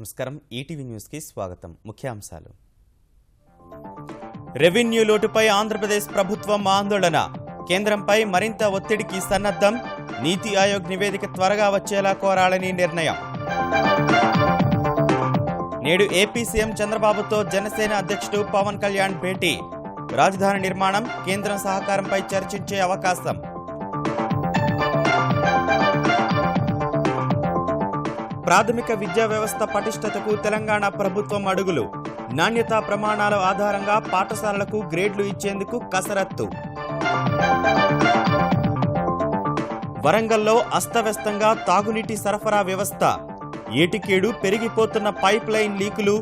నమస్కారం ETV news కి స్వాగతం ముఖ్యాంశాలు రెవెన్యూ లోటుపై ఆంధ్రప్రదేశ్ ప్రభుత్వం ఆందోళన కేంద్రంపై మరింత ఒత్తిడికి సన్నద్ధం నీతి ఆయోగ్ నివేదిక త్వరగా వచ్చేలా కోరాలని నిర్ణయం నేడు ఏపీ సీఎం చంద్రబాబుతో జనసేన అధ్యక్షుడు పవన్ కళ్యాణ్ భేటీ రాజధాని నిర్మాణం కేంద్రం సహకారంపై చర్చించే అవకాశం ప్రాథమిక విద్యా వ్యవస్థ పటిష్టతకు తెలంగాణ ప్రభుత్వం అడుగులు నాణ్యతా ప్రమాణాల ఆధారంగా పాఠశాలలకు గ్రేడ్లు ఇచ్చేందుకు కసరత్తు వరంగల్లో అస్తవ్యస్తంగా తాగునీటి సరఫరా వ్యవస్థ ఏటికేడు పెరిగిపోతున్న పైప్ లైన్ లీకులు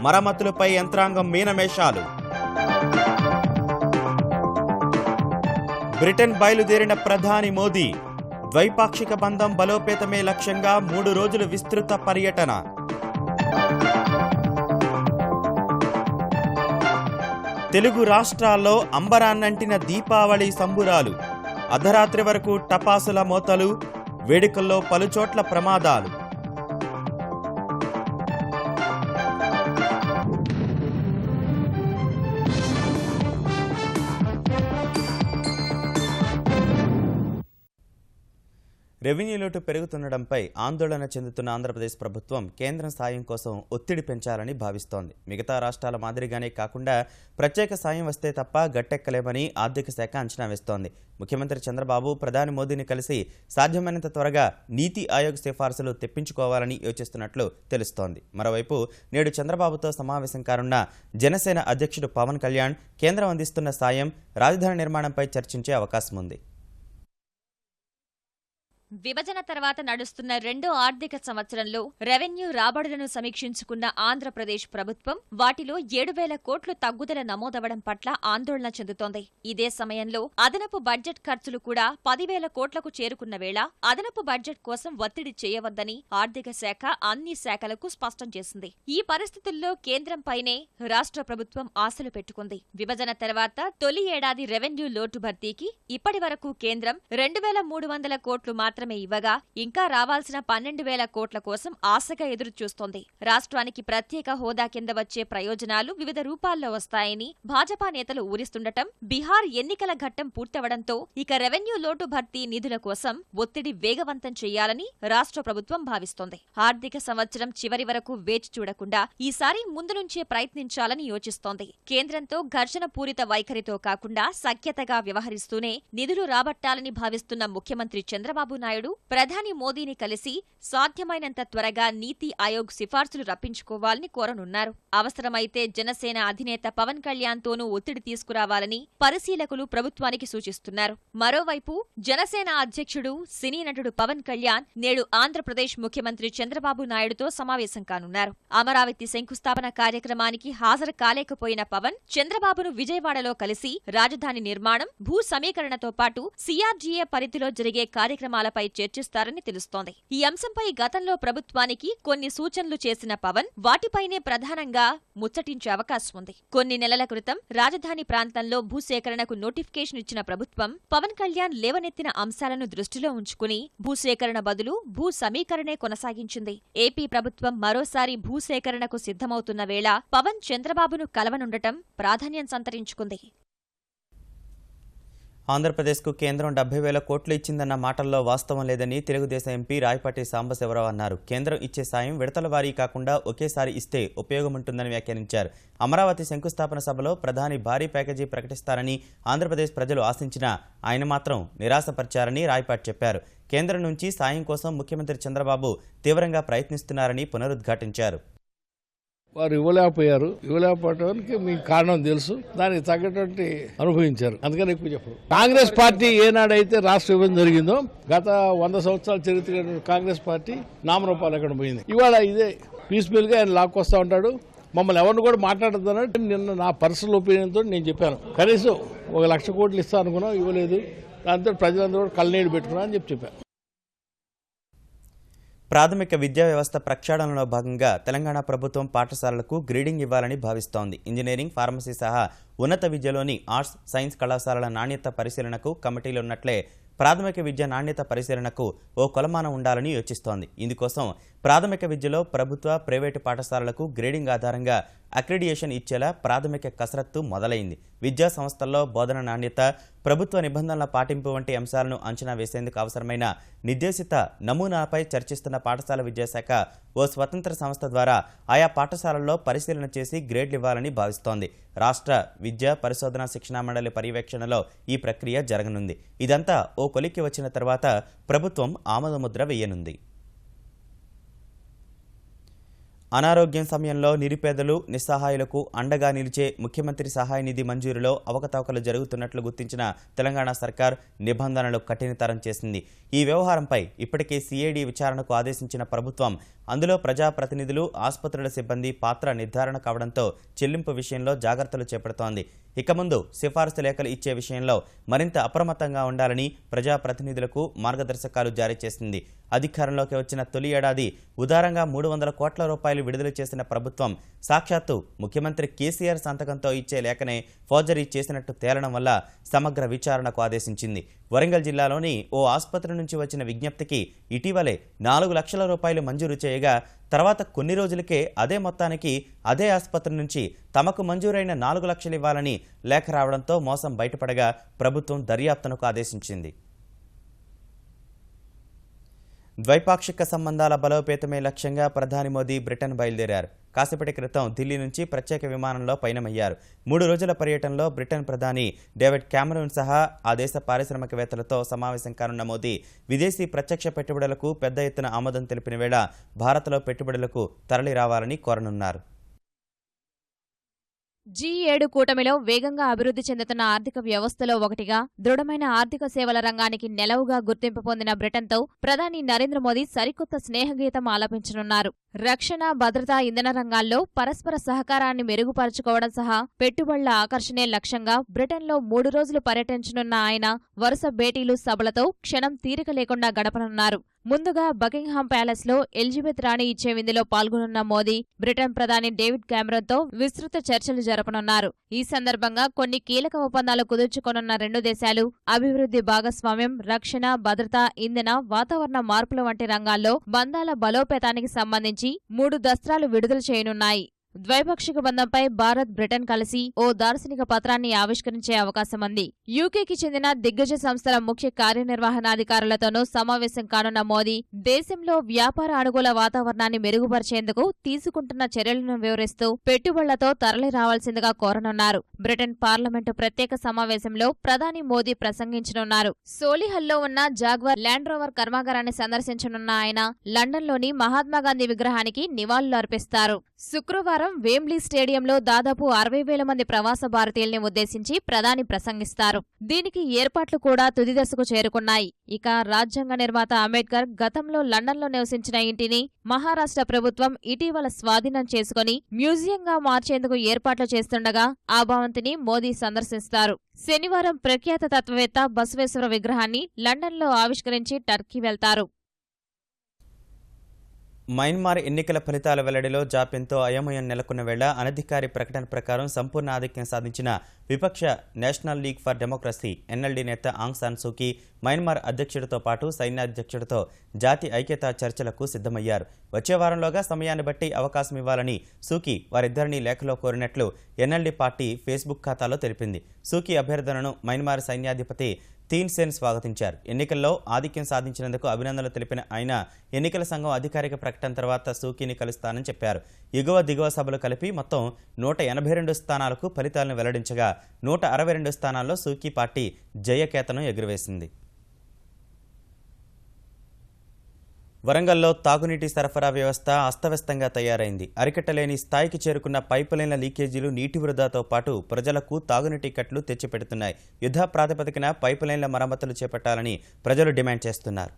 మరమ్మతులపై యంత్రాంగం మీనమేషాలు బ్రిటన్ బయలుదేరిన ప్రధాని మోదీ ద్వైపాక్షిక బంధం బలోపేతమే లక్ష్యంగా 3 రోజుల విస్తృత పర్యటన తెలుగు రాష్ట్రాల్లో అంబరాన్నంటిన దీపావళి సంబురాలు అర్ధరాత్రి వరకు టపాసుల మోతలు వేడుకల్లో పలుచోట్ల ప్రమాదాలు రెవెన్యూ లోటు పెరుగుతుండటంపై ఆందోళన చెందుతున్న ఆంధ్రప్రదేశ్ ప్రభుత్వం కేంద్రం సాయం కోసం ఒత్తిడి పెంచాలని భావిస్తోంది. మిగతా రాష్ట్రాల మాదిరిగానే కాకుండా ప్రత్యేక సాయం వస్తే తప్ప గట్టెక్కలేమని ఆర్థిక శాఖ అంచనా వేస్తోంది. ముఖ్యమంత్రి చంద్రబాబు ప్రధాని మోదీని కలిసి సాధ్యమైనంత త్వరగా నీతి ఆయోగ్ సిఫార్సులు తెప్పించుకోవాలని యోచిస్తున్నట్లు తెలుస్తోంది. మరోవైపు నేడు చంద్రబాబుతో సమావేశం కానున్న జనసేన అధ్యక్షుడు పవన్ కళ్యాణ్ కేంద్రం అందిస్తున్న సాయం రాజధాని నిర్మాణంపై చర్చించే అవకాశం ఉంది. విభజన తర్వాత నడుస్తున్న రెండో ఆర్థిక సంవత్సరంలో రెవెన్యూ రాబడులను సమీక్షించుకున్న ఆంధ్రప్రదేశ్ ప్రభుత్వం వాటిలో 7,000 కోట్లు తగ్గుదల నమోదవడం పట్ల ఆందోళన చెందుతోంది. ఇదే సమయంలో అదనపు బడ్జెట్ ఖర్చులు కూడా 10,000 కోట్లకు చేరుకున్న వేళ అదనపు బడ్జెట్ కోసం ఒత్తిడి చేయవద్దని ఆర్థిక శాఖ అన్ని శాఖలకు స్పష్టం చేసింది. ఈ పరిస్థితుల్లో కేంద్రంపైనే రాష్ట్ర ప్రభుత్వం ఆశలు పెట్టుకుంది. విభజన తర్వాత తొలి ఏడాది రెవెన్యూ లోటు భర్తీకి ఇప్పటి వరకు కేంద్రం 2,300 కోట్లు మాత్రమే ఇవ్వగా ఇంకా రావాల్సిన 12,000 కోట్ల కోసం ఆశగా ఎదురుచూస్తోంది. రాష్ట్రానికి ప్రత్యేక హోదా కింద వచ్చే ప్రయోజనాలు వివిధ రూపాల్లో వస్తాయని భాజపా నేతలు ఊరిస్తుండటం, బీహార్ ఎన్నికల ఘట్టం పూర్తవడంతో ఇక రెవెన్యూ లోటు భర్తీ నిధుల కోసం ఒత్తిడి వేగవంతం చేయాలని రాష్ట్ర ప్రభుత్వం భావిస్తోంది. ఆర్థిక సంవత్సరం చివరి వరకు వేచి చూడకుండా ఈసారి ముందు నుంచే ప్రయత్నించాలని యోచిస్తోంది. కేంద్రంతో ఘర్షణ పూరిత వైఖరితో కాకుండా సఖ్యతగా వ్యవహరిస్తూనే నిధులు రాబట్టాలని భావిస్తున్న ముఖ్యమంత్రి చంద్రబాబు నాయుడు ప్రధాని మోదీని కలిసి సాధ్యమైనంత త్వరగా నీతి ఆయోగ్ సిఫార్సులు రప్పించుకోవాలని కోరనున్నారు. అవసరమైతే జనసేన అధినేత పవన్ కళ్యాణ్ తోనూ ఒత్తిడి తీసుకురావాలని పరిశీలకులు ప్రభుత్వానికి సూచిస్తున్నారు. మరోవైపు జనసేన అధ్యక్షుడు సినీ నటుడు పవన్ కళ్యాణ్ నేడు ఆంధ్రప్రదేశ్ ముఖ్యమంత్రి చంద్రబాబు నాయుడుతో సమావేశం కానున్నారు. అమరావతి శంకుస్థాపన కార్యక్రమానికి హాజరు కాలేకపోయిన పవన్ చంద్రబాబును విజయవాడలో కలిసి రాజధాని నిర్మాణం, భూ సమీకరణతో పాటు సిఆర్డీఏ పరిధిలో జరిగే కార్యక్రమాలపై చర్చిస్తారని తెలుస్తోంది. ఈ అంశంపై గతంలో ప్రభుత్వానికి కొన్ని సూచనలు చేసిన పవన్ వాటిపైనే ప్రధానంగా ముచ్చటించే అవకాశం ఉంది. కొన్ని నెలల క్రితం రాజధాని ప్రాంతంలో భూసేకరణకు నోటిఫికేషన్ ఇచ్చిన ప్రభుత్వం పవన్ కళ్యాణ్ లేవనెత్తిన అంశాలను దృష్టిలో ఉంచుకుని భూసేకరణ బదులు భూ సమీకరణే కొనసాగించింది. ఏపీ ప్రభుత్వం మరోసారి భూసేకరణకు సిద్ధమవుతున్న వేళ పవన్ చంద్రబాబును కలవనుండటం ప్రాధాన్యం సంతరించుకుంది. ఆంధ్రప్రదేశ్కు కేంద్రం 70,000 కోట్లు ఇచ్చిందన్న మాటల్లో వాస్తవం లేదని తెలుగుదేశం ఎంపీ రాయపాటి సాంబశివరావు అన్నారు. కేంద్రం ఇచ్చే సాయం విడతల వారీ కాకుండా ఒకేసారి ఇస్తే ఉపయోగముంటుందని వ్యాఖ్యానించారు. అమరావతి శంకుస్థాపన సభలో ప్రధాని భారీ ప్యాకేజీ ప్రకటిస్తారని ఆంధ్రప్రదేశ్ ప్రజలు ఆశించినా ఆయన మాత్రం నిరాశపరిచారని రాయపాటి చెప్పారు. కేంద్రం నుంచి సాయం కోసం ముఖ్యమంత్రి చంద్రబాబు తీవ్రంగా ప్రయత్నిస్తున్నారని పునరుద్ఘాటించారు. వారు ఇవ్వలేకపోవడానికి మీకు కారణం తెలుసు, దానికి తగ్గటువంటి అనుభవించారు, అందుకని ఎక్కువ చెప్పరు. కాంగ్రెస్ పార్టీ ఏనాడైతే రాష్ట్ర విభజన జరిగిందో గత 100 సంవత్సరాల చరిత్ర కాంగ్రెస్ పార్టీ నామరూపాలు ఎక్కడ పోయింది. ఇవాళ ఇదే పీస్ఫుల్ గా ఆయన లాక్కొస్తా ఉంటాడు. మమ్మల్ని ఎవరిని కూడా మాట్లాడుతున్నాడు. నిన్న నా పర్సనల్ ఒపీనియన్ తోటి నేను చెప్పాను, కనీసం 1,00,000 కోట్లు ఇస్తా అనుకున్నాం, ఇవ్వలేదు. దాంతో ప్రజలందరూ కూడా కళ్ళనీళ్ళు పెట్టుకున్నా అని చెప్పాను. ప్రాథమిక విద్యా వ్యవస్థ ప్రక్షాళనలో భాగంగా తెలంగాణ ప్రభుత్వం పాఠశాలలకు గ్రేడింగ్ ఇవ్వాలని భావిస్తోంది. ఇంజనీరింగ్, ఫార్మసీ సహా ఉన్నత విద్యలోని ఆర్ట్స్, సైన్స్ కళాశాలల నాణ్యత పరిశీలనకు కమిటీలున్నట్లే ప్రాథమిక విద్య నాణ్యత పరిశీలనకు ఓ కొలమానం ఉండాలని యోచిస్తోంది. ఇందుకోసం ప్రాథమిక విద్యలో ప్రభుత్వ, ప్రైవేటు పాఠశాలలకు గ్రేడింగ్ ఆధారంగా అక్రిడియేషన్ ఇచ్చేలా ప్రాథమిక కసరత్తు మొదలైంది. విద్యా సంస్థల్లో బోధన నాణ్యత, ప్రభుత్వ నిబంధనల పాటింపు వంటి అంశాలను అంచనా వేసేందుకు అవసరమైన నిర్దేశిత నమూనాపై చర్చిస్తున్న పాఠశాల విద్యాశాఖ ఓ స్వతంత్ర సంస్థ ద్వారా ఆయా పాఠశాలల్లో పరిశీలన చేసి గ్రేడ్లు ఇవ్వాలని భావిస్తోంది. రాష్ట్ర విద్యా పరిశోధన శిక్షణా మండలి పర్యవేక్షణలో ఈ ప్రక్రియ జరగనుంది. ఇదంతా ఓ కొలిక్కి వచ్చిన తర్వాత ప్రభుత్వం ఆమోదముద్ర వేయనుంది. అనారోగ్యం సమయంలో నిరుపేదలు, నిస్సహాయులకు అండగా నిలిచే ముఖ్యమంత్రి సహాయ నిధి మంజూరులో అవకతవకలు జరుగుతున్నట్లు గుర్తించిన తెలంగాణ సర్కార్ నిబంధనలు కఠినతరం చేసింది. ఈ వ్యవహారంపై ఇప్పటికే సిఐడి విచారణకు ఆదేశించిన ప్రభుత్వం అందులో ప్రజాప్రతినిధులు, ఆసుపత్రుల సిబ్బంది పాత్ర నిర్ధారణ కావడంతో చెల్లింపు విషయంలో జాగ్రత్తలు చేపడుతోంది. ఇక ముందు సిఫారసు లేఖలు ఇచ్చే విషయంలో మరింత అప్రమత్తంగా ఉండాలని ప్రజాప్రతినిధులకు మార్గదర్శకాలు జారీ చేసింది. అధికారంలోకి వచ్చిన తొలి ఏడాది ఉదారంగా 300 కోట్ల రూపాయలు విడుదల చేసిన ప్రభుత్వం సాక్షాత్తు ముఖ్యమంత్రి కేసీఆర్ సంతకంతో ఇచ్చే లేఖనే ఫోర్జరీ చేసినట్టు తేలడం వల్ల సమగ్ర విచారణకు ఆదేశించింది. వరంగల్ జిల్లాలోని ఓ ఆసుపత్రి నుంచి వచ్చిన విజ్ఞప్తికి ఇటీవలే 4 లక్షల రూపాయలు మంజూరు చేయగా తర్వాత కొన్ని రోజులకే అదే మొత్తానికి అదే ఆసుపత్రి నుంచి తమకు మంజూరైన 4 లక్షలు ఇవ్వాలని లేఖ రావడంతో మోసం బయటపడగా ప్రభుత్వం దర్యాప్తునకు ఆదేశించింది. ద్వైపాక్షిక సంబంధాల బలోపేతమే లక్ష్యంగా ప్రధాని మోదీ బ్రిటన్ బయలుదేరారు. కాసేపటి క్రితం ఢిల్లీ నుంచి ప్రత్యేక విమానంలో పయనమయ్యారు. 3 రోజుల పర్యటనలో బ్రిటన్ ప్రధాని డేవిడ్ క్యామరూన్ సహా ఆ దేశ పారిశ్రామికవేత్తలతో సమావేశం కానున్న మోదీ విదేశీ ప్రత్యక్ష పెట్టుబడులకు పెద్ద ఎత్తున ఆమోదం తెలిపిన వేళ భారత్లో పెట్టుబడులకు తరలి రావాలని కోరనున్నారు. G7 కూటమిలో వేగంగా అభివృద్ధి చెందుతున్న ఆర్థిక వ్యవస్థలో ఒకటిగా దృఢమైన ఆర్థిక సేవల రంగానికి నెలవుగా గుర్తింపు పొందిన బ్రిటన్తో ప్రధాని నరేంద్ర మోదీ సరికొత్త స్నేహగీతం ఆలపించనున్నారు. రక్షణ, భద్రతా, ఇంధన రంగాల్లో పరస్పర సహకారాన్ని మెరుగుపరుచుకోవడం సహా పెట్టుబడుల ఆకర్షణే లక్ష్యంగా బ్రిటన్లో 3 రోజులు పర్యటించనున్న ఆయన వరుస భేటీలు, సభలతో క్షణం తీరిక లేకుండా గడపనున్నారు. ముందుగా బకింగ్హామ్ ప్యాలెస్లో ఎలిజబెత్ రాణి ఇచ్చే విందులో పాల్గొనున్న మోదీ బ్రిటన్ ప్రధాని డేవిడ్ క్యామరూన్తో విస్తృత చర్చలు జరపనున్నారు. ఈ సందర్భంగా కొన్ని కీలక ఒప్పందాలు కుదుర్చుకోనున్న 2 దేశాలు అభివృద్ధి భాగస్వామ్యం, రక్షణ, భద్రత, ఇంధన, వాతావరణ మార్పుల వంటి రంగాల్లో బంధాల బలోపేతానికి సంబంధించి 3 దస్త్రాలు విడుదల చేయనున్నాయి. ద్వైపాక్షిక బంధంపై భారత్, బ్రిటన్ కలిసి ఓ దార్శనిక పత్రాన్ని ఆవిష్కరించే అవకాశముంది. యూకేకి చెందిన దిగ్గజ సంస్థల ముఖ్య కార్యనిర్వహణాధికారులతోనూ సమావేశం కానున్న మోదీ దేశంలో వ్యాపార అనుకూల వాతావరణాన్ని మెరుగుపరిచేందుకు తీసుకుంటున్న చర్యలను వివరిస్తూ పెట్టుబడులతో తరలి రావాల్సిందిగా కోరనున్నారు. బ్రిటన్ పార్లమెంటు ప్రత్యేక సమావేశంలో ప్రధాని మోదీ ప్రసంగించనున్నారు. సోలిహల్లో ఉన్న జాగ్వార్ ల్యాండ్ రోవర్ కర్మాగారాన్ని సందర్శించనున్న ఆయన లండన్లోని మహాత్మాగాంధీ విగ్రహానికి నివాళులు అర్పిస్తారు. శుక్రవారం వేంబ్లీ స్టేడియంలో దాదాపు 60,000 మంది ప్రవాస భారతీయుల్ని ఉద్దేశించి ప్రధాని ప్రసంగిస్తారు. దీనికి ఏర్పాట్లు కూడా తుది దశకు చేరుకున్నాయి. ఇక రాజ్యాంగ నిర్మాత అంబేద్కర్ గతంలో లండన్లో నివసించిన ఇంటిని మహారాష్ట్ర ప్రభుత్వం ఇటీవల స్వాధీనం చేసుకుని మ్యూజియంగా మార్చేందుకు ఏర్పాట్లు చేస్తుండగా ఆ భవంతిని మోదీ సందర్శిస్తారు. శనివారం ప్రఖ్యాత తత్వవేత్త బసవేశ్వర విగ్రహాన్ని లండన్లో ఆవిష్కరించి టర్కీ వెళ్తారు. మయన్మార్ ఎన్నికల ఫలితాల వెల్లడిలో జాప్యంతో అయోమయం నెలకొన్న వేళ అనధికారి ప్రకటన ప్రకారం సంపూర్ణ ఆధిక్యం సాధించిన విపక్ష national league for democracy NLD నేత ఆంగ్ సాన్ సూకీ మయన్మార్ అధ్యక్షుడితో పాటు సైన్యాధ్యక్షుడితో జాతి ఐక్యతా చర్చలకు సిద్ధమయ్యారు. వచ్చే వారంలోగా సమయాన్ని బట్టి అవకాశం ఇవ్వాలని సూకీ వారిద్దరినీ లేఖలో కోరినట్లు ఎన్ఎల్డీ పార్టీ ఫేస్బుక్ ఖాతాలో తెలిపింది. సూకీ అభ్యర్థనను మయన్మార్ సైన్యాధిపతి తీన్ సెన్ స్వాగతించారు. ఎన్నికల్లో ఆధిక్యం సాధించినందుకు అభినందనలు తెలిపిన ఆయన ఎన్నికల సంఘం అధికారిక ప్రకటన తర్వాత సూకీని కలుస్తానని చెప్పారు. ఎగువ దిగువ సభలు కలిపి మొత్తం 182 స్థానాలకు ఫలితాలను వెల్లడించగా 162 స్థానాల్లో సూకీ పార్టీ జయకేతనం ఎగురవేసింది. వరంగల్లో తాగునీటి సరఫరా వ్యవస్థ అస్తవ్యస్తంగా తయారైంది. అరికట్టలేని స్థాయికి చేరుకున్న పైపులైన్ల లీకేజీలు నీటి వృధాతో పాటు ప్రజలకు తాగునీటి కట్లు తెచ్చిపెడుతున్నాయి. యుద్ధ ప్రాతిపదికన పైపులైన్ల మరమ్మతులు చేపట్టాలని ప్రజలు డిమాండ్ చేస్తున్నారు.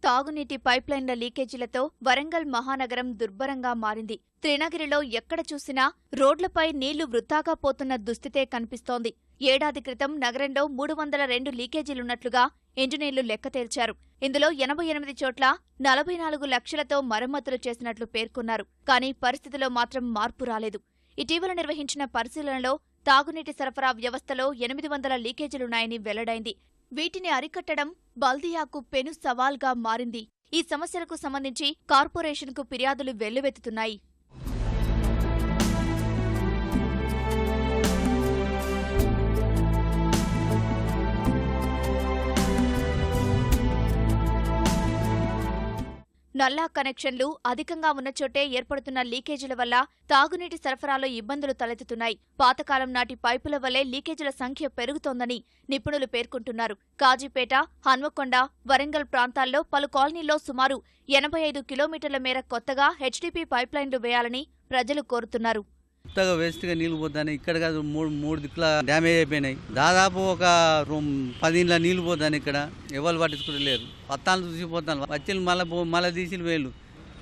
తాగునీటి పైప్లైన్ల లీకేజీలతో వరంగల్ మహానగరం దుర్భరంగా మారింది. త్రినగిరిలో ఎక్కడ చూసినా రోడ్లపై నీళ్లు వృథాగా పోతున్న దుస్థితే కనిపిస్తోంది. ఏడాది క్రితం నగరంలో 302 లీకేజీలున్నట్లుగా ఇంజనీర్లు లెక్క తేల్చారు. ఇందులో 88 చోట్ల 44 లక్షలతో మరమ్మతులు చేసినట్లు పేర్కొన్నారు. కానీ పరిస్థితిలో మాత్రం మార్పు రాలేదు. ఇటీవల నిర్వహించిన పరిశీలనలో తాగునీటి సరఫరా వ్యవస్థలో 800 లీకేజీలున్నాయని వెల్లడైంది. వీటిని అరికట్టడం బల్దియాకు పెను సవాల్గా మారింది. ఈ సమస్యలకు సంబంధించి కార్పొరేషన్కు ఫిర్యాదులు వెల్లువెత్తుతున్నాయి. నల్లా కనెక్షన్లు అధికంగా ఉన్న చోటే ఏర్పడుతున్న లీకేజీల వల్ల తాగునీటి సరఫరాలో ఇబ్బందులు తలెత్తుతున్నాయి. పాతకాలం నాటి పైపుల వల్లే లీకేజీల సంఖ్య పెరుగుతోందని నిపుణులు పేర్కొంటున్నారు. కాజీపేట, హన్మకొండ, వరంగల్ ప్రాంతాల్లో పలు కాలనీల్లో సుమారు 85 కిలోమీటర్ల మేర కొత్తగా హెచ్డీపీ పైప్లైన్లు వేయాలని ప్రజలు కోరుతున్నారు. కొత్తగా వేస్ట్గా నీళ్లు పోతాయి. ఇక్కడ కాదు మూడు దిక్కుల డ్యామేజ్ అయిపోయినాయి. దాదాపు ఒక 10 ఇండ్ల నీళ్లు పోతాను. ఇక్కడ ఎవరు పట్టించుకోలేరు. పత్తాలు చూసిపోతాను. వచ్చి మళ్ళీ తీసిన వేలు.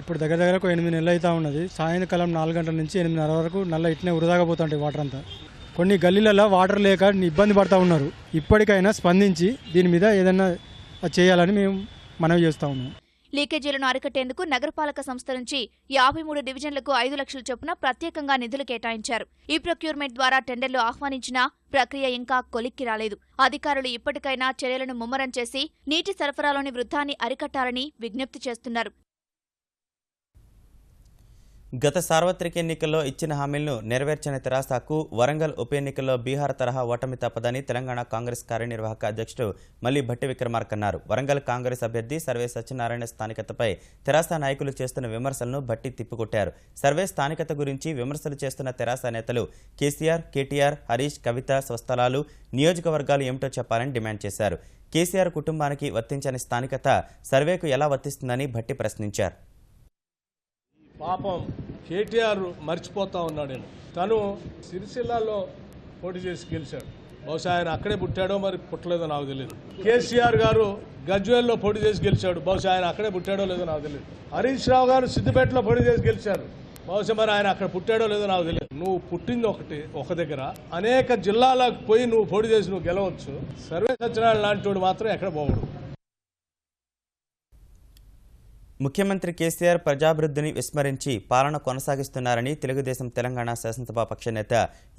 ఇప్పుడు దగ్గర ఒక 8 నెలలు అవుతా ఉన్నది. సాయంకాలం 4 గంటల నుంచి 8:30 వరకు నల్ల ఇట్నే వృధాగా పోతుంటాయి వాటర్ అంతా. కొన్ని గల్లీలలో వాటర్ లేక ఇబ్బంది పడతా ఉన్నారు. ఇప్పటికైనా స్పందించి దీని మీద ఏదైనా చేయాలని మేము మనవి చేస్తా ఉన్నాం. లీకేజీలను అరికట్టేందుకు నగరపాలక సంస్థ నుంచి 53 డివిజన్లకు 5 లక్షల చొప్పున ప్రత్యేకంగా నిధులు కేటాయించారు. ఈ ప్రొక్యూర్మెంట్ ద్వారా టెండర్లు ఆహ్వానించినా ప్రక్రియ ఇంకా కొలిక్కి రాలేదు. అధికారులు ఇప్పటికైనా చర్యలను ముమ్మరం చేసి నీటి సరఫరాలోని వృద్ధాన్ని అరికట్టాలని విజ్ఞప్తి చేస్తున్నారు. గత సార్వత్రిక ఎన్నికల్లో ఇచ్చిన హామీలను నెరవేర్చని తెరాసకు వరంగల్ ఉప ఎన్నికల్లో బీహార్ తరహా ఓటమి తప్పదని తెలంగాణ కాంగ్రెస్ కార్యనిర్వాహక అధ్యక్షుడు మల్లి భట్టి విక్రమార్క అన్నారు. వరంగల్ కాంగ్రెస్ అభ్యర్థి సర్వే సత్యనారాయణ స్థానికతపై తెరాస నాయకులు చేస్తున్న విమర్శలను భట్టి తిప్పికొట్టారు. సర్వే స్థానికత గురించి విమర్శలు చేస్తున్న తెరాస నేతలు కేసీఆర్, కేటీఆర్, హరీష్, కవిత స్వస్థలాలు, నియోజకవర్గాలు ఏమిటో చెప్పాలని డిమాండ్ చేశారు. కేసీఆర్ కుటుంబానికి వర్తించని స్థానికత సర్వేకు ఎలా వర్తిస్తుందని భట్టి ప్రశ్నించారు. పాపం కేటీఆర్ మర్చిపోతా ఉన్నాడు. తను సిరిసిల్లాలో పోటీ చేసి గెలిచాడు. బహుశా ఆయన అక్కడే పుట్టాడో మరి పుట్టలేదో నాకు తెలియదు. కేసీఆర్ గారు గజ్వేల్లో పోటీ చేసి గెలిచాడు. బహుశా ఆయన అక్కడే పుట్టాడో లేదో నాకు తెలియదు. హరీష్ రావు గారు సిద్దిపేటలో పోటీ చేసి గెలిచారు. బహుశా మరి ఆయన అక్కడ పుట్టాడో లేదో నాకు తెలియదు. నువ్వు పుట్టింది ఒక దగ్గర, అనేక జిల్లాలకు పోయి నువ్వు పోటీ చేసి నువ్వు గెలవచ్చు. సర్వే సత్యనారాయణ లాంటి వాడు మాత్రం ఎక్కడ పోవడు. ముఖ్యమంత్రి కేసీఆర్ ప్రజాభివృద్ధిని విస్మరించి పాలన కొనసాగిస్తున్నారని తెలుగుదేశం తెలంగాణ శాసనసభాపక్ష నేత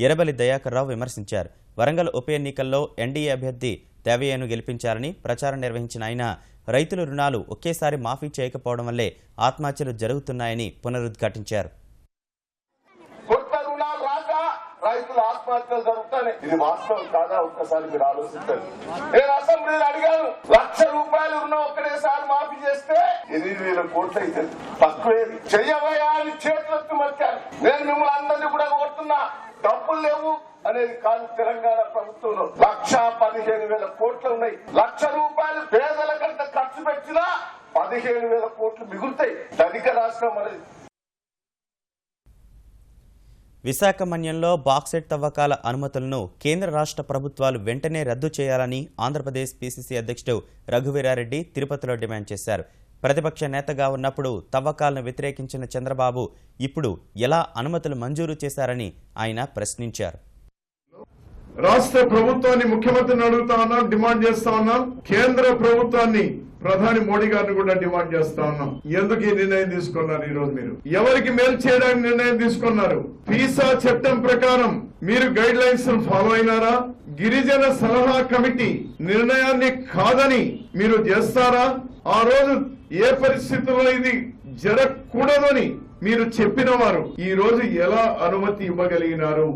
ఎర్రబెల్లి దయాకర్ రావు విమర్శించారు. వరంగల్ ఉప ఎన్నికల్లో ఎన్డీఏ అభ్యర్థి దేవయ్యను గెలిపించారని ప్రచారం నిర్వహించిన ఆయన రైతుల రుణాలు ఒకేసారి మాఫీ చేయకపోవడం వల్లే ఆత్మహత్యలు జరుగుతున్నాయని పునరుద్ఘాటించారు. రైతుల ఆత్మహత్యలు జరుగుతాయి. ఇది వాస్తవం కాదా ఒక్కసారి మీరు ఆలోచించండి. నేను అసెంబ్లీలో అడిగాను, ₹1,00,000 రుణం ఒక్కడేసారి మాఫీ చేస్తే 8,000 కోట్లు అయితే తక్కువేది. చెయ్యబోయా అని చేతులెత్తి మర్చారు. నేను మిమ్మల్ని అందరినీ కూడా కోరుతున్నా, డబ్బులు లేవు అనేది కాదు. తెలంగాణ ప్రభుత్వంలో 1,15,000 కోట్లు ఉన్నాయి. ₹1,00,000 పేదల కంటే ఖర్చు పెట్టినా 15,000 కోట్లు మిగులుతాయి. ధనిక రాష్ట్రం అనేది. విశాఖ మన్యంలో బాక్సైట్ తవ్వకాల అనుమతులను కేంద్ర రాష్ట్ర ప్రభుత్వాలు వెంటనే రద్దు చేయాలని ఆంధ్రప్రదేశ్ పీసీసీ అధ్యక్షుడు రఘువీరారెడ్డి తిరుపతిలో డిమాండ్ చేశారు. ప్రతిపక్ష నేతగా ఉన్నప్పుడు తవ్వకాలను వ్యతిరేకించిన చంద్రబాబు ఇప్పుడు ఎలా అనుమతులు మంజూరు చేశారని ఆయన ప్రశ్నించారు. రాష్ట్ర ప్రభుత్వాన్ని ముఖ్యమంత్రిని అడుగుతా ఉన్నాం, డిమాండ్ చేస్తా ఉన్నాం. కేంద్ర ప్రభుత్వాన్ని ప్రధాని మోడీ గారిని కూడా డిమాండ్ చేస్తా ఉన్నాం. ఎందుకు ఈ నిర్ణయం తీసుకున్నారు? ఈ రోజు మీరు ఎవరికి మేలు చేయడానికి నిర్ణయం తీసుకున్నారు? పీసా చట్టం ప్రకారం మీరు గైడ్ లైన్స్ ఫాలో అయినారా? గిరిజన సలహా కమిటీ నిర్ణయాన్ని కాదని మీరు చేస్తారా? ఆ రోజు ఏ పరిస్థితుల్లో ఇది జరగకూడదని మీరు చెప్పిన వారు ఈ రోజు ఎలా అనుమతి ఇవ్వగలిగినారు?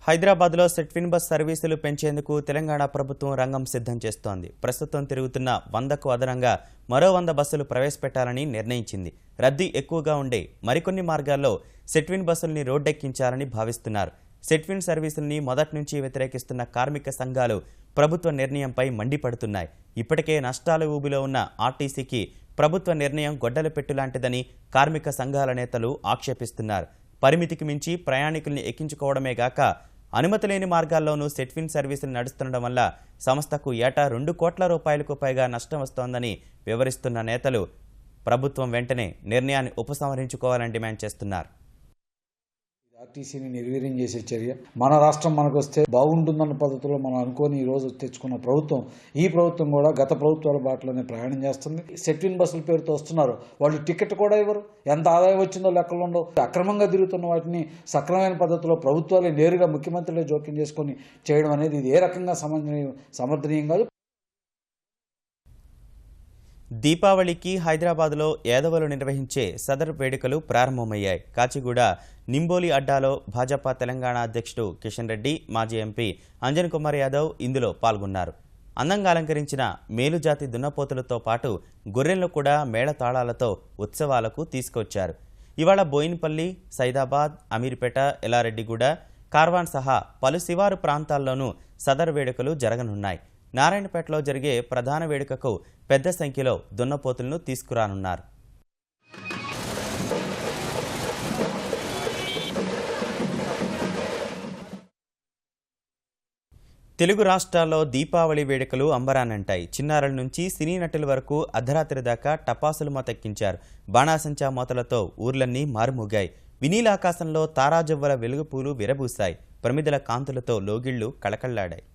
హైదరాబాద్లో సెట్విన్ బస్ సర్వీసులు పెంచేందుకు తెలంగాణ ప్రభుత్వం రంగం సిద్ధం చేస్తోంది. ప్రస్తుతం తిరుగుతున్న 100కు అదనంగా మరో 100 బస్సులు ప్రవేశపెట్టాలని నిర్ణయించింది. రద్దీ ఎక్కువగా ఉండే మరికొన్ని మార్గాల్లో సెట్విన్ బస్సుల్ని రోడ్డెక్కించాలని భావిస్తున్నారు. సెట్విన్ సర్వీసుల్ని మొదటి నుంచి వ్యతిరేకిస్తున్న కార్మిక సంఘాలు ప్రభుత్వ నిర్ణయంపై మండిపడుతున్నాయి. ఇప్పటికే నష్టాల ఊబిలో ఉన్న ఆర్టీసీకి ప్రభుత్వ నిర్ణయం గొడ్డలి పెట్టులాంటిదని కార్మిక సంఘాల నేతలు ఆక్షేపిస్తున్నారు. పరిమితికి మించి ప్రయాణికుల్ని ఎక్కించుకోవడమే గాక అనుమతి లేని మార్గాల్లోనూ సెట్విన్ సర్వీసులు నడుస్తుండడం వల్ల సంస్థకు ఏటా ₹2 కోట్ల పైగా నష్టం వస్తోందని వివరిస్తున్న నేతలు ప్రభుత్వం వెంటనే నిర్ణయాన్ని ఉపసంహరించుకోవాలని డిమాండ్ చేస్తున్నారు. ఆర్టీసీని నిర్వీర్యం చేసే చర్య. మన రాష్ట్రం మనకు వస్తే బాగుంటుందన్న పద్ధతిలో మనం అనుకొని ఈ రోజు తెచ్చుకున్న ప్రభుత్వం, ఈ ప్రభుత్వం కూడా గత ప్రభుత్వాల బాటలోనే ప్రయాణం చేస్తుంది. సెట్విన్ బస్సుల పేరుతో వస్తున్నారు, వాళ్ళు టికెట్ కూడా ఇవ్వరు. ఎంత ఆదాయం వచ్చిందో లెక్కలు ఉండవు. అక్రమంగా తిరుగుతున్న వాటిని సక్రమైన పద్ధతిలో ప్రభుత్వాలే నేరుగా ముఖ్యమంత్రులే జోక్యం చేసుకొని చేయడం అనేది ఇది ఏ రకంగా సమర్థనీయం కాదు. దీపావళికి హైదరాబాద్లో యాదవులు నిర్వహించే సదర్ వేడుకలు ప్రారంభమయ్యాయి. కాచిగూడ నింబోలి అడ్డాలో భాజపా తెలంగాణ అధ్యక్షుడు కిషన్ రెడ్డి, మాజీ ఎంపీ అంజన్ కుమార్ యాదవ్ ఇందులో పాల్గొన్నారు. అందంగా అలంకరించిన మేలుజాతి దున్నపోతులతో పాటు గొర్రెలను కూడా మేళతాళాలతో ఉత్సవాలకు తీసుకొచ్చారు. ఇవాళ బోయిన్పల్లి, సైదాబాద్, అమీర్పేట, ఎల్లారెడ్డిగూడ, కార్వాన్ సహా పలు శివారు ప్రాంతాల్లోనూ సదర్ వేడుకలు జరగనున్నాయి. నారాయణపేటలో జరిగే ప్రధాన వేడుకకు పెద్ద సంఖ్యలో దున్నపోతులను తీసుకురానున్నారు. తెలుగు రాష్ట్రాల్లో దీపావళి వేడుకలు అంబరానంటాయి. చిన్నారుల నుంచి సినీ నటుల వరకు అర్ధరాత్రి దాకా టపాసులు మోతెక్కించారు. బాణాసంచా మోతలతో ఊర్లన్నీ మారుమోగాయి. వినీలాకాశంలో తారాజవ్వల వెలుగుపూలు విరబూశాయి. ప్రమిదల కాంతులతో లోగిళ్లు కళకళ్లాడాయి.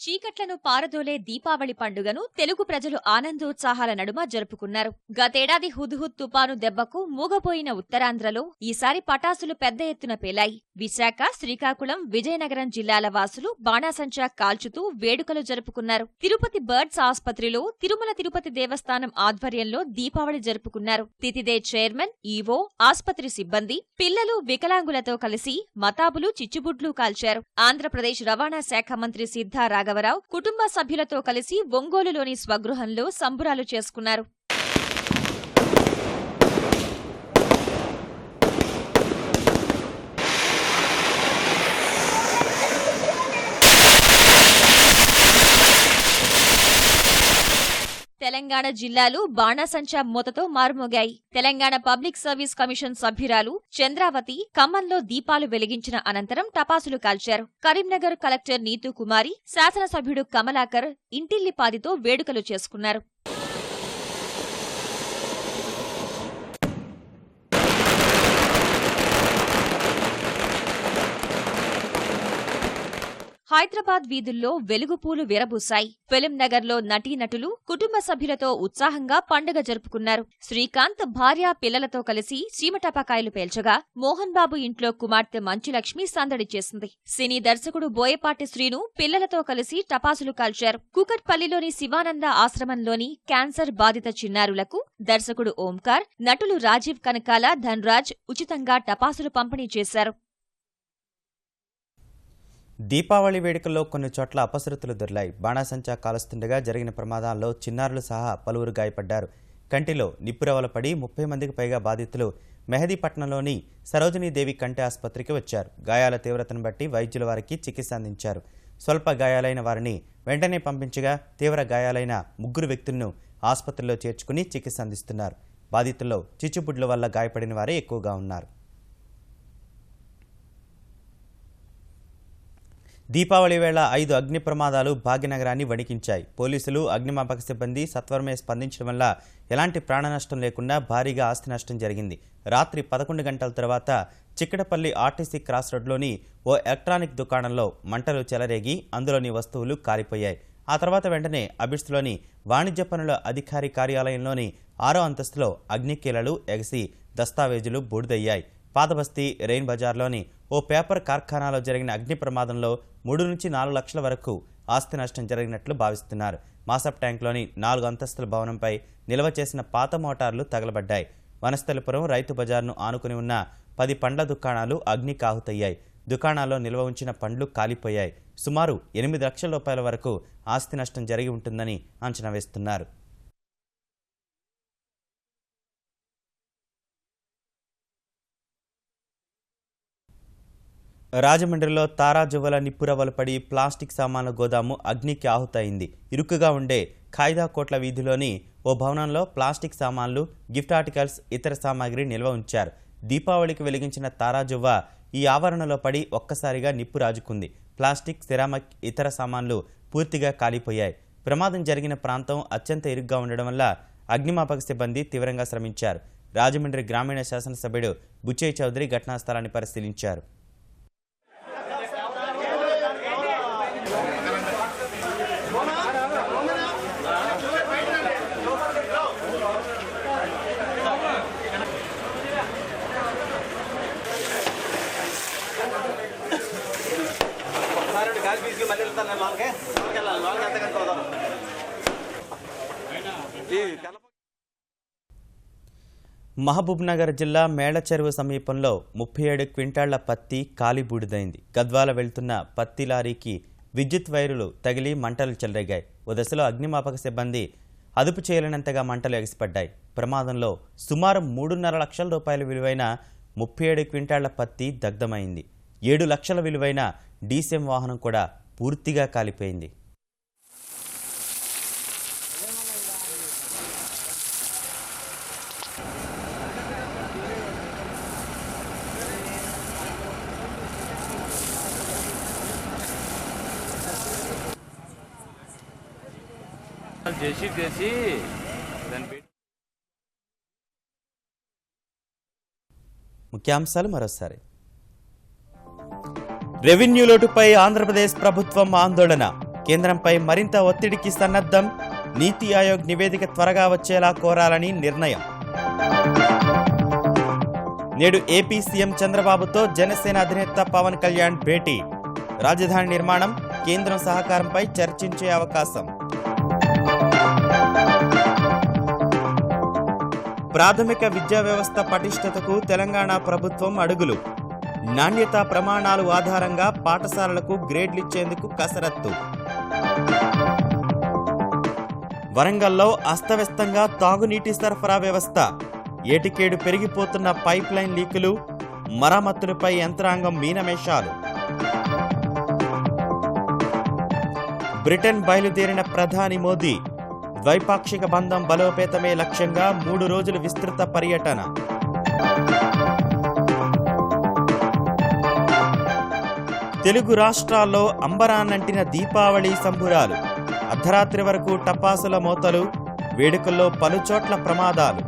చీకట్లను పారదోలే దీపావళి పండుగను తెలుగు ప్రజలు ఆనందోత్సాహాల నడుమ జరుపుకున్నారు. గతేడాది హుద్హుద్ తుపాను దెబ్బకు మూగపోయిన ఉత్తరాంధ్రలో ఈసారి పటాసులు పెద్ద ఎత్తున పేలాయి. విశాఖ, శ్రీకాకుళం, విజయనగరం జిల్లాల వాసులు బాణాసంచా కాల్చుతూ వేడుకలు జరుపుకున్నారు. తిరుపతి బర్డ్స్ ఆస్పత్రిలో తిరుమల తిరుపతి దేవస్థానం ఆధ్వర్యంలో దీపావళి జరుపుకున్నారు. తితిదే చైర్మన్, ఈవో, ఆస్పత్రి సిబ్బంది, పిల్లలు, వికలాంగులతో కలిసి మతాబులు, చిచ్చుబుడ్లు కాల్చారు. ఆంధ్రప్రదేశ్ రవాణా శాఖ మంత్రి సిద్ధా రాఘవరావు కుటుంబ సభ్యులతో కలిసి ఒంగోలులోని స్వగృహంలో సంబురాలు చేసుకున్నారు. తెలంగాణ జిల్లాలు బాణాసంచా మూతతో మారుమోగాయి. తెలంగాణ పబ్లిక్ సర్వీస్ కమిషన్ సభ్యురాలు చంద్రావతి ఖమ్మంలో దీపాలు వెలిగించిన అనంతరం టపాసులు కాల్చారు. కరీంనగర్ కలెక్టర్ నీతూ కుమారి, శాసనసభ్యుడు కమలాకర్ ఇంటిల్లిపాదితో వేడుకలు చేసుకున్నారు. హైదరాబాద్ వీధుల్లో వెలుగుపూలు విరబూశాయి. ఫిలిం నగర్లో నటీనటులు కుటుంబ సభ్యులతో ఉత్సాహంగా పండుగ జరుపుకున్నారు. శ్రీకాంత్ భార్య, పిల్లలతో కలిసి చీమటపాకాయలు పేల్చగా మోహన్ బాబు ఇంట్లో కుమార్తె మంచులక్ష్మి సందడి చేసింది. సినీ దర్శకుడు బోయపాటి శ్రీను పిల్లలతో కలిసి టపాసులు కాల్చారు. కూకట్పల్లిలోని శివానంద ఆశ్రమంలోని క్యాన్సర్ బాధిత చిన్నారులకు దర్శకుడు ఓంకార్, నటులు రాజీవ్ కనకాల, ధన్రాజ్ ఉచితంగా టపాసులు పంపిణీ చేశారు. దీపావళి వేడుకల్లో కొన్ని చోట్ల అపశృతులు దొర్లాయి. బాణాసంచా కాలుస్తుండగా జరిగిన ప్రమాదాల్లో చిన్నారులు సహా పలువురు గాయపడ్డారు. కంటిలో నిప్పురవల పడి 30 మందికి పైగా బాధితులు మెహదీపట్నంలోని సరోజినీదేవి కంటి ఆసుపత్రికి వచ్చారు. గాయాల తీవ్రతను బట్టి వైద్యుల వారికి చికిత్స అందించారు. స్వల్ప గాయాలైన వారిని వెంటనే పంపించగా తీవ్ర గాయాలైన 3 వ్యక్తులను ఆసుపత్రిలో చేర్చుకుని చికిత్స అందిస్తున్నారు. బాధితుల్లో చిచ్చుబుడ్ల వల్ల గాయపడిన వారే ఎక్కువగా ఉన్నారు. దీపావళి వేళ 5 అగ్ని ప్రమాదాలు భాగ్యనగరాన్ని వణికించాయి. పోలీసులు, అగ్నిమాపక సిబ్బంది సత్వరమే స్పందించడం వల్ల ఎలాంటి ప్రాణనష్టం లేకుండా భారీగా ఆస్తి నష్టం జరిగింది. రాత్రి 11 గంటల తర్వాత చిక్కడపల్లి ఆర్టీసీ క్రాస్ రోడ్లోని ఓ ఎలక్ట్రానిక్ దుకాణంలో మంటలు చెలరేగి అందులోని వస్తువులు కాలిపోయాయి. ఆ తర్వాత వెంటనే అబిడ్స్లోని వాణిజ్య పనుల అధికారి కార్యాలయంలోని 6వ అంతస్తులో అగ్నికీలలు ఎగసి దస్తావేజులు బూడిదయ్యాయి. పాతబస్తీ రెయిన్ బజార్లోని ఓ పేపర్ కార్ఖానాలో జరిగిన అగ్ని ప్రమాదంలో 3 నుంచి 4 లక్షల వరకు ఆస్తి నష్టం జరిగినట్లు భావిస్తున్నారు. మాసప్ ట్యాంక్లోని 4 అంతస్తుల భవనంపై నిల్వ చేసిన పాత మోటార్లు తగలబడ్డాయి. వనస్థలిపురం రైతు బజార్ను ఆనుకుని ఉన్న 10 పండ్ల దుకాణాలు అగ్నికి ఆహుతయ్యాయి. దుకాణాల్లో నిల్వ ఉంచిన పండ్లు కాలిపోయాయి. సుమారు 8 లక్షల రూపాయల వరకు ఆస్తి నష్టం జరిగి ఉంటుందని అంచనా వేస్తున్నారు. రాజమండ్రిలో తారాజువ్వల నిప్పురవ్వలు పడి ప్లాస్టిక్ సామాన్ల గోదాము అగ్నికి ఆహుతైంది. ఇరుకుగా ఉండే ఖాయిదా కోట్ల వీధిలోని ఓ భవనంలో ప్లాస్టిక్ సామాన్లు, గిఫ్ట్ ఆర్టికల్స్, ఇతర సామాగ్రి నిల్వ ఉంచారు. దీపావళికి వెలిగించిన తారాజువ్వ ఈ ఆవరణలో పడి ఒక్కసారిగా నిప్పు రాజుకుంది. ప్లాస్టిక్, సిరామిక్, ఇతర సామాన్లు పూర్తిగా కాలిపోయాయి. ప్రమాదం జరిగిన ప్రాంతం అత్యంత ఇరుగ్గా ఉండడం వల్ల అగ్నిమాపక సిబ్బంది తీవ్రంగా శ్రమించారు. రాజమండ్రి గ్రామీణ శాసనసభ్యుడు బుచ్చయ్య చౌదరి ఘటనా స్థలాన్ని పరిశీలించారు. మహబూబ్నగర్ జిల్లా మేళ్లచెరువు సమీపంలో 37 క్వింటాళ్ల పత్తి కాలిబూడిదైంది. గద్వాల వెళ్తున్న పత్తి లారీకి విద్యుత్ వైరులు తగిలి మంటలు చెలరేగాయి. ఓ దశలో అగ్నిమాపక సిబ్బంది అదుపు చేయలేనంతగా మంటలు ఎగిసిపడ్డాయి. ప్రమాదంలో సుమారు 3.5 లక్షల రూపాయల విలువైన 37 క్వింటాళ్ల పత్తి దగ్ధమైంది. 7 లక్షల విలువైన డీసీఎం వాహనం కూడా పూర్తిగా కాలిపోయింది. ముఖ్యాంశాలు మరోసారి. రెవెన్యూ లోటుపై ఆంధ్రప్రదేశ్ ప్రభుత్వం ఆందోళన. కేంద్రంపై మరింత ఒత్తిడికి సన్నద్ధం. నీతి ఆయోగ్ నివేదిక త్వరగా వచ్చేలా కోరాలని నిర్ణయం. నేడు ఏపీ సీఎం చంద్రబాబుతో జనసేన అధినేత పవన్ కళ్యాణ్ భేటీ. రాజధాని నిర్మాణం, కేంద్రం సహకారంపై చర్చించే అవకాశం. ప్రాథమిక విద్యా వ్యవస్థ పటిష్టతకు తెలంగాణ ప్రభుత్వం అడుగులు. నాణ్యతా ప్రమాణాలు ఆధారంగా పాఠశాలలకు గ్రేడ్లిచ్చేందుకు కసరత్తు. వరంగల్లో అస్తవ్యస్తంగా తాగునీటి సరఫరా వ్యవస్థ. ఏటికేడు పెరిగిపోతున్న పైప్ లైన్ లీకులు, మరమ్మతులపై యంత్రాంగం మీనమేషాలు. బ్రిటన్ బయలుదేరిన ప్రధాని మోదీ. ద్వైపాక్షిక బంధం బలోపేతమే లక్ష్యంగా 3 రోజుల విస్తృత పర్యటన. తెలుగు రాష్ట్రాల్లో అంబరాన్నంటిన దీపావళి సంబురాలు. అర్ధరాత్రి వరకు టపాసుల మోతలు, వేడుకల్లో పలుచోట్ల ప్రమాదాలు.